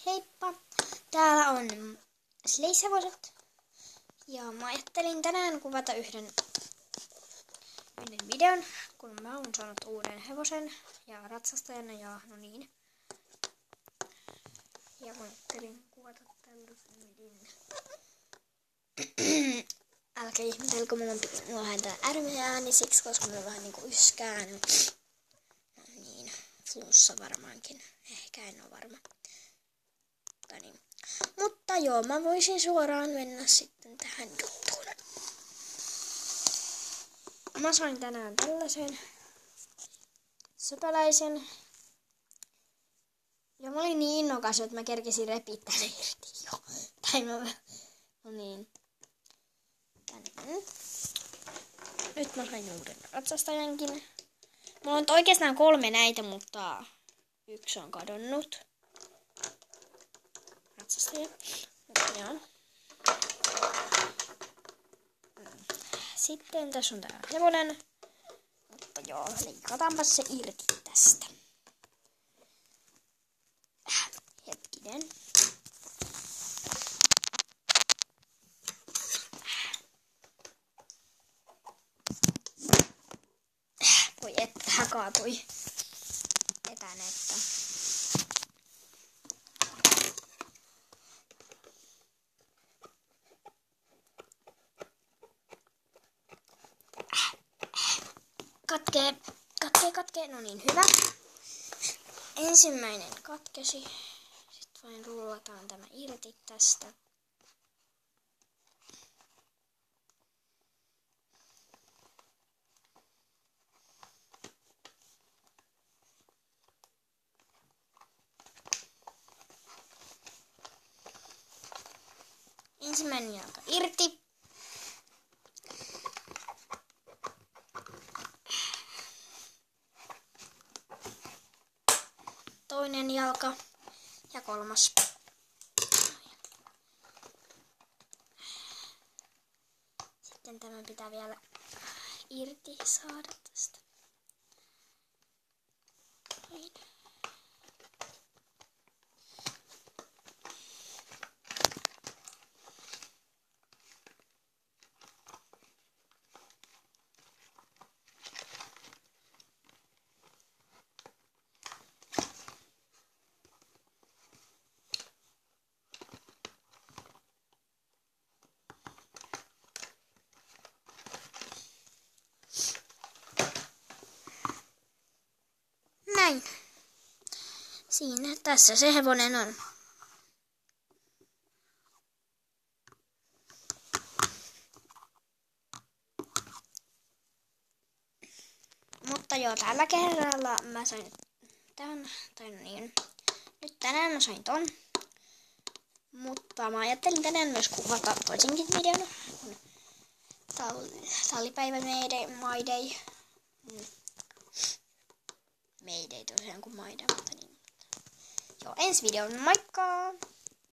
Heippa! Täällä on sleishevoset. Ja mä ajattelin tänään kuvata yhden videon, kun mä oon saanut uuden hevosen ja ratsastajana ja no niin. Ja mä ajattelin kuvata tällaisen videon. Älkää ihmetelkö, mulla on vähän tää ärmeääni siksi, koska mulla on vähän niinku yskään. No niin, flunssa varmaankin. Ehkä en oo varma. Mutta joo, mä voisin suoraan mennä sitten tähän juttuun. Mä sain tänään tällaisen söpöläisen. Ja mä olin niin innokas, että mä kerkesin repiä tän irti jo. No niin. Nyt mä sain uuden ratsastajankin. Mulla on oikeastaan 3 näitä, mutta yksi on kadonnut. Ratsastaja. Joo. Sitten tässä on tää hevonen. Mutta joo, leikataanpa se irti tästä. Hetkinen. Voi että, tää kaatui etänettä. Katkee. No niin, hyvä. Ensimmäinen katkesi. Sitten vain rullataan tämä irti tästä. Ensimmäinen jalka irti. Toinen jalka ja 3. Sitten tämä pitää vielä irti saada tästä. Noin. Näin. Siinä, tässä se hevonen on. Mutta joo, tällä kerralla mä sain tämän, tai no niin. Nyt tänään mä sain ton. Mutta mä ajattelin tänään myös kuvata toisenkin videon. Tallipäivä Mayday. Mayday tosiaan kuin Mayday, mutta niin. Joo, ensi videon, moikka!